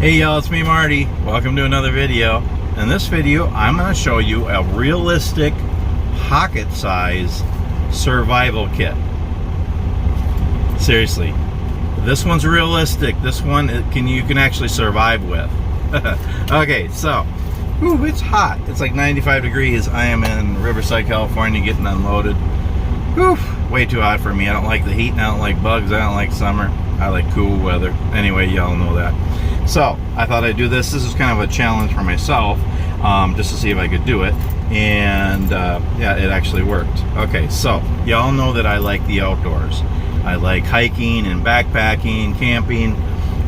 Hey y'all, it's me Marty. Welcome to another video. In this video, I'm going to show you a realistic pocket size survival kit. Seriously, this one's realistic. This one you can actually survive with. Okay, so it's hot. It's like 95 degrees. I am in Riverside, California, getting unloaded. Way too hot for me. I don't like the heat and I don't like bugs. I don't like summer. I like cool weather. Anyway, y'all know that. So I thought I'd do this. This is kind of a challenge for myself, just to see if I could do it. And yeah, it actually worked. Okay, so y'all know that I like the outdoors. I like hiking and backpacking, camping,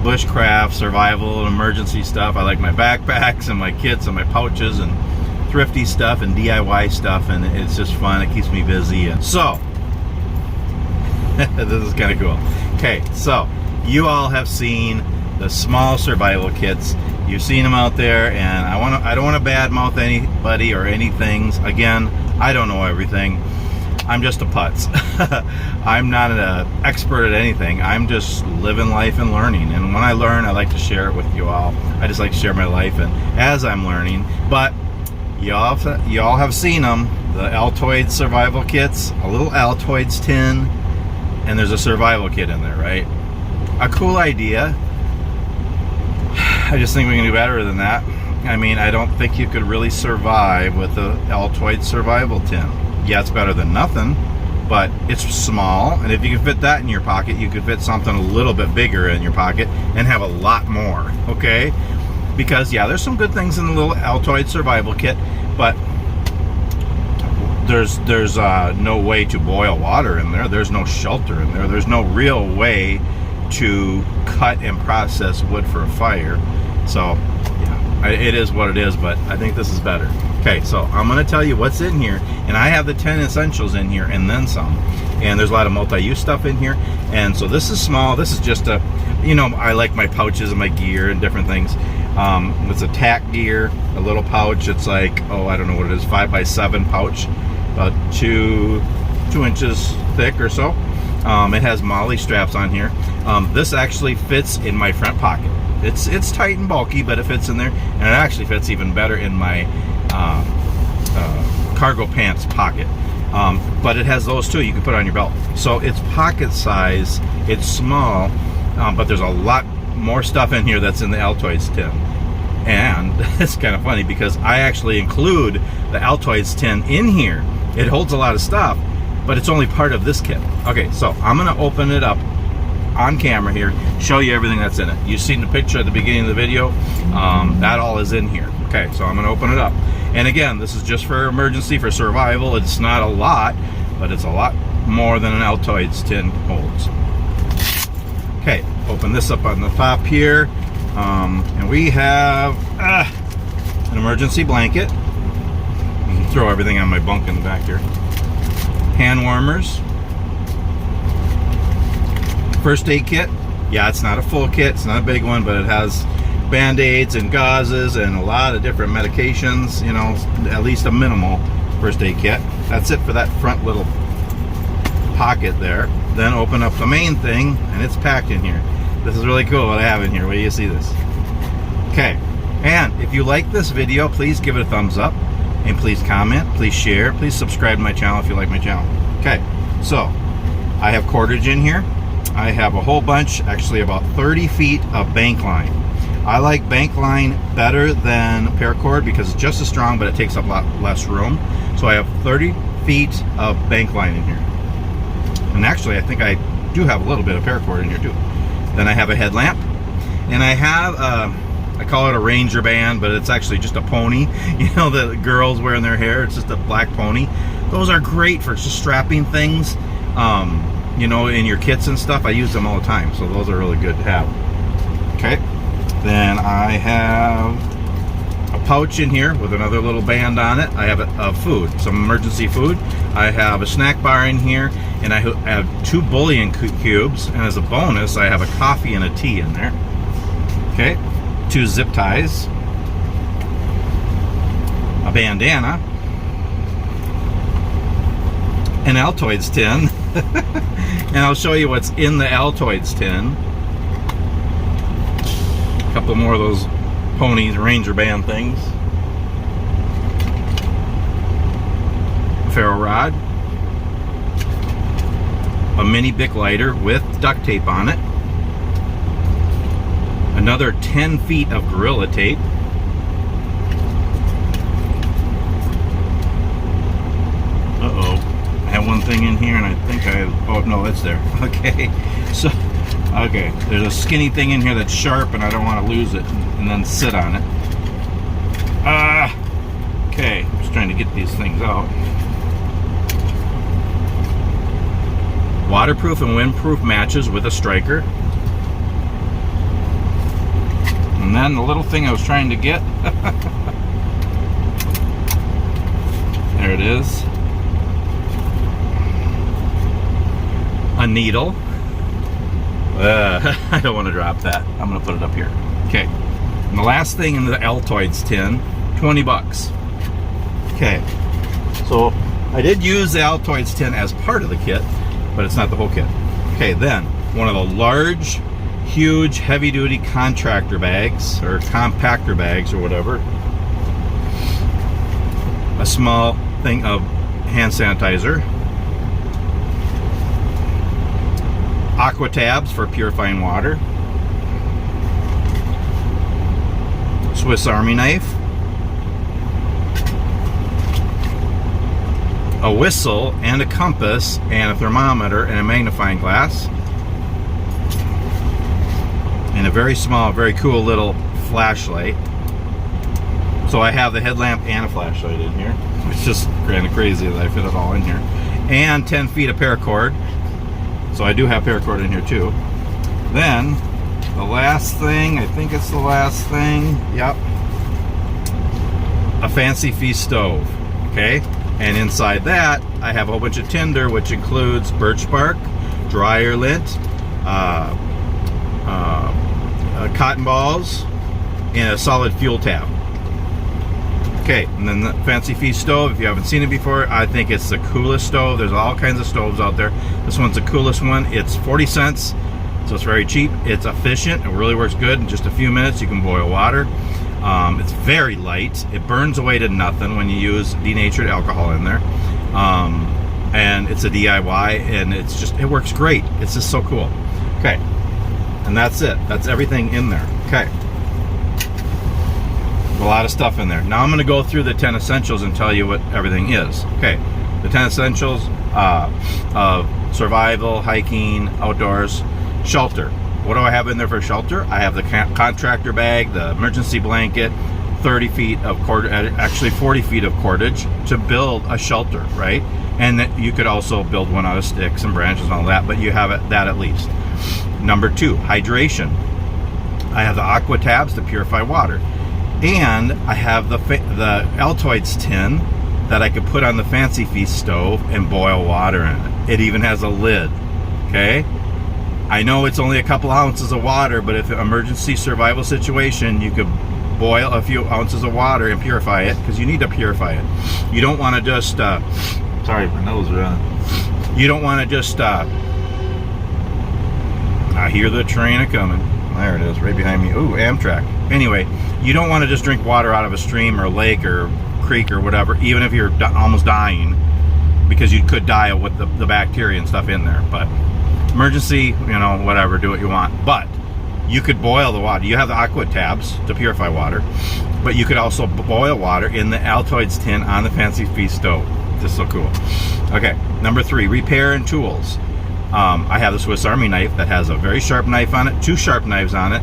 bushcraft, survival, and emergency stuff. I like my backpacks and my kits and my pouches and thrifty stuff and DIY stuff, and it's just fun. It keeps me busy. And so this is kind of cool. Okay, so you all have seen the small survival kits. You've seen them out there, and I don't want to badmouth anybody or anything. Again, I don't know everything. I'm just a putz. I'm not an expert at anything. I'm just living life and learning. And when I learn, I like to share it with you all. I just like to share my life and as I'm learning. But y'all have seen them, the Altoids survival kits, a little Altoids tin, and there's a survival kit in there, right? A cool idea. I just think we can do better than that. I mean, I don't think you could really survive with the Altoid survival tin. Yeah, it's better than nothing, but it's small, and if you can fit that in your pocket, you could fit something a little bit bigger in your pocket and have a lot more, okay? Because, yeah, there's some good things in the little Altoid survival kit, but there's no way to boil water in there. There's no shelter in there. There's no real way to cut and process wood for a fire. So yeah, it is what it is, but I think this is better. Okay, so I'm going to tell you what's in here, and I have the 10 essentials in here and then some, and there's a lot of multi-use stuff in here. And so this is small. This is just a, I like my pouches and my gear and different things. It's a tack gear, a little pouch. It's like, I don't know what it is, 5x7 pouch, about two inches thick or so. It has MOLLE straps on here. This actually fits in my front pocket. It's tight and bulky, but it fits in there, and it actually fits even better in my cargo pants pocket. But it has those too. You can put it on your belt. So it's pocket size. It's small, but there's a lot more stuff in here that's in the Altoids tin. And it's kind of funny because I actually include the Altoids tin in here. It holds a lot of stuff, but it's only part of this kit. Okay, so I'm gonna open it up on camera here, show you everything that's in it. You've seen the picture at the beginning of the video. That all is in here. Okay, so I'm gonna open it up. And again, this is just for emergency, for survival. It's not a lot, but it's a lot more than an Altoids tin holds. Okay, open this up on the top here. And we have an emergency blanket. You can throw everything on my bunk in the back here. Hand warmers, first aid kit. Yeah, it's not a full kit, it's not a big one, but it has band-aids and gauzes and a lot of different medications, at least a minimal first aid kit. That's it for that front little pocket there. Then open up the main thing, and it's packed in here. This is really cool what I have in here. Wait till you see this. Okay, and if you like this video, please give it a thumbs up. And please comment, please share, please subscribe to my channel if you like my channel. Okay, so I have cordage in here. I have a whole bunch, actually about 30 feet of bank line. I like bank line better than paracord because it's just as strong, but it takes up a lot less room. So I have 30 feet of bank line in here. And actually, I think I do have a little bit of paracord in here too. Then I have a headlamp, and I have I call it a ranger band, but it's actually just a pony. The girls wear in their hair. It's just a black pony. Those are great for just strapping things, in your kits and stuff. I use them all the time, so those are really good to have. Okay, then I have a pouch in here with another little band on it. I have food, some emergency food. I have a snack bar in here, and I have 2 bouillon cubes, and as a bonus, I have a coffee and a tea in there. Okay. 2 zip ties, a bandana, an Altoids tin, and I'll show you what's in the Altoids tin. couple more of those ponies, Ranger band things. Ferro rod. A mini Bic lighter with duct tape on it. Another 10 feet of Gorilla Tape. Uh-oh. I have one thing in here and I think oh no, it's there. Okay. So, okay. There's a skinny thing in here that's sharp and I don't want to lose it and then sit on it. Okay. I'm just trying to get these things out. Waterproof and windproof matches with a striker. And then the little thing I was trying to get. There it is. A needle. I don't want to drop that. I'm going to put it up here. Okay. And the last thing in the Altoids tin, 20 bucks. Okay. So I did use the Altoids tin as part of the kit, but it's not the whole kit. Okay, then one of the large, huge, heavy-duty contractor bags or compactor bags or whatever. A small thing of hand sanitizer. Aqua tabs for purifying water. Swiss Army knife. A whistle and a compass and a thermometer and a magnifying glass. And a very small, very cool little flashlight. So I have the headlamp and a flashlight in here. It's just kind of crazy that I fit it all in here. And 10 feet of paracord. So I do have paracord in here too. Then, the last thing, I think it's the last thing. Yep. A fancy feast stove. Okay? And inside that, I have a whole bunch of tinder, which includes birch bark, dryer lint, cotton balls, and a solid fuel tab. Okay, and then the fancy feast stove, if you haven't seen it before, I think it's the coolest stove. There's all kinds of stoves out there. This one's the coolest one. It's 40 cents, so it's very cheap. It's efficient. It really works good. In just a few minutes, you can boil water. It's very light. It burns away to nothing when you use denatured alcohol in there. And it's a DIY, and it works great. It's just so cool. Okay, and that's it. That's everything in there. Okay. A lot of stuff in there. Now I'm going to go through the 10 essentials and tell you what everything is. Okay, the 10 essentials of survival, hiking, outdoors, shelter. What do I have in there for shelter? I have the contractor bag, the emergency blanket, 30 feet of cord, actually 40 feet of cordage to build a shelter, right? And that you could also build one out of sticks and branches and all that, but you have that at least. Number 2, hydration. I have the aqua tabs to purify water. And I have the Altoids tin that I could put on the fancy feast stove and boil water in it. It even has a lid, okay? I know it's only a couple ounces of water, but if an emergency survival situation, you could boil a few ounces of water and purify it, because you need to purify it. You don't want to just, sorry, my nose is running. You don't want to just, I hear the train a-coming. There it is, right behind me. Ooh, Amtrak. Anyway, you don't want to just drink water out of a stream or lake or creek or whatever, even if you're almost dying, because you could die with the bacteria and stuff in there. But emergency, whatever, do what you want. But you could boil the water. You have the aqua tabs to purify water, but you could also boil water in the Altoids tin on the fancy feast stove. Just so cool. Okay, number 3, repair and tools. I have the Swiss Army knife that has a very sharp knife on it, 2 sharp knives on it,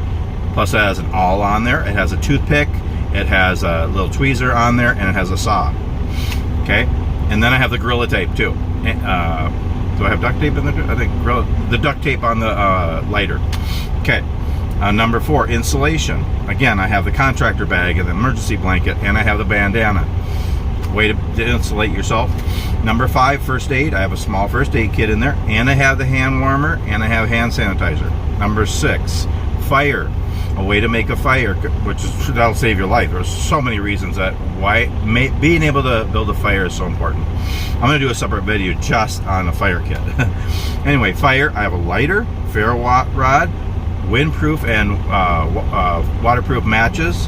plus it has an awl on there. It has a toothpick, it has a little tweezer on there, and it has a saw. Okay, and then I have the Gorilla Tape too. Do I have duct tape in there? I think the duct tape on the lighter. Okay, number 4, insulation. Again, I have the contractor bag and the emergency blanket, and I have the bandana. Way to insulate yourself. Number 5, first aid. I have a small first aid kit in there, and I have the hand warmer, and I have hand sanitizer. Number 6, fire. A way to make a fire, that'll save your life. There's so many reasons being able to build a fire is so important. I'm going to do a separate video just on a fire kit. Anyway, fire. I have a lighter, ferro rod, windproof and waterproof matches.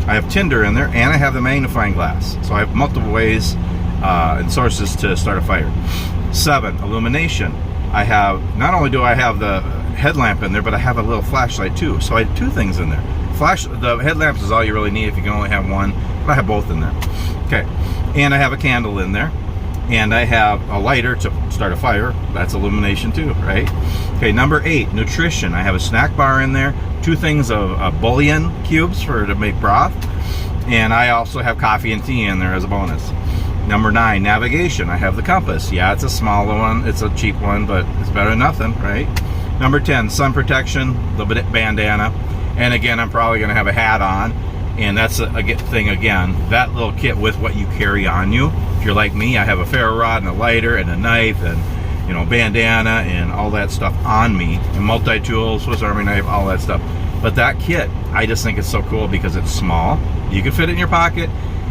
I have tinder in there, and I have the magnifying glass. So I have multiple ways and sources to start a fire. 7, illumination. I have, not only do I have the headlamp in there, but I have a little flashlight too. So I have 2 things in there. The headlamps is all you really need if you can only have one, but I have both in there. Okay, and I have a candle in there, and I have a lighter to start a fire. That's illumination too, right? Okay, number 8, nutrition. I have a snack bar in there, 2 things of bouillon cubes to make broth, and I also have coffee and tea in there as a bonus. Number 9, navigation. I have the compass. Yeah, it's a smaller one, it's a cheap one, but it's better than nothing, right? Number 10, sun protection, the bandana, and again, I'm probably going to have a hat on, and that's a thing again, that little kit with what you carry on you. If you're like me, I have a ferro rod and a lighter and a knife and, you know, bandana and all that stuff on me, and multi-tool, Swiss Army knife, all that stuff. But that kit, I just think it's so cool because it's small, you can fit it in your pocket,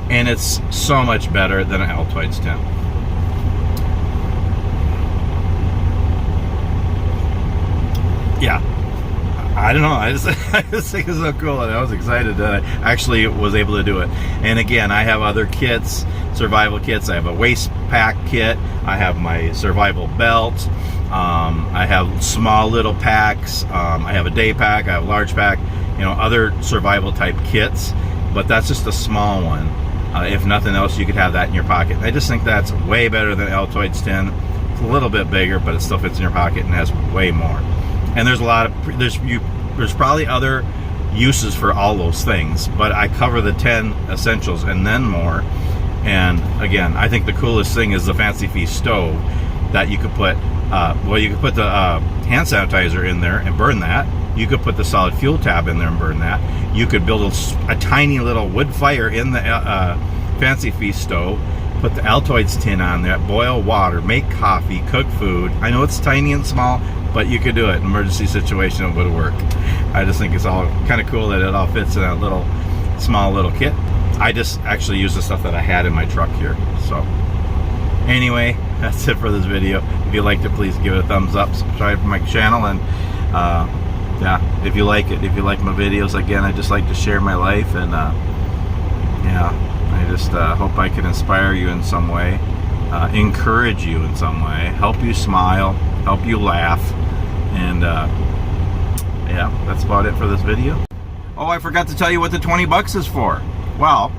and it's so much better than an Altoids tin. Yeah, I don't know, I just think it's so cool, and I was excited that I actually was able to do it. And again, I have other kits, survival kits. I have a waist pack kit, I have my survival belt, I have small little packs, I have a day pack, I have a large pack, you know, other survival type kits, but that's just a small one. If nothing else, you could have that in your pocket. I just think that's way better than Altoids tin. It's a little bit bigger, but it still fits in your pocket and has way more. And there's a lot of, there's probably other uses for all those things, but I cover the 10 essentials and then more. And again, I think the coolest thing is the Fancy Feast stove that you could put, well, you could put the hand sanitizer in there and burn that. You could put the solid fuel tab in there and burn that. You could build a tiny little wood fire in the Fancy Feast stove, put the Altoids tin on there, boil water, make coffee, cook food. I know it's tiny and small, but you could do it. An emergency situation, it would work. I just think it's all kind of cool that it all fits in that little, small little kit. I just actually use the stuff that I had in my truck here. So anyway, that's it for this video. If you liked it, please give it a thumbs up, subscribe to my channel, and yeah, if you like it, if you like my videos, again, I just like to share my life, and yeah, I just hope I can inspire you in some way, encourage you in some way, help you smile, help you laugh, and yeah, that's about it for this video. Oh, I forgot to tell you what the 20 bucks is for. Well,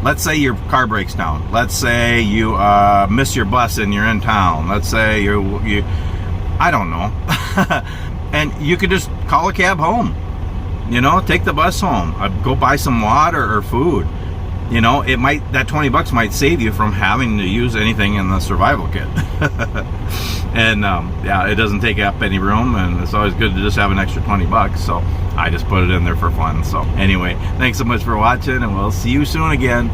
let's say your car breaks down. Let's say you miss your bus and you're in town. Let's say you I don't know. And you could just call a cab home. You know, take the bus home. Go buy some water or food. You know, it might, that 20 bucks might save you from having to use anything in the survival kit. And yeah, it doesn't take up any room, and it's always good to just have an extra 20 bucks. So I just put it in there for fun. So anyway, thanks so much for watching, and we'll see you soon again.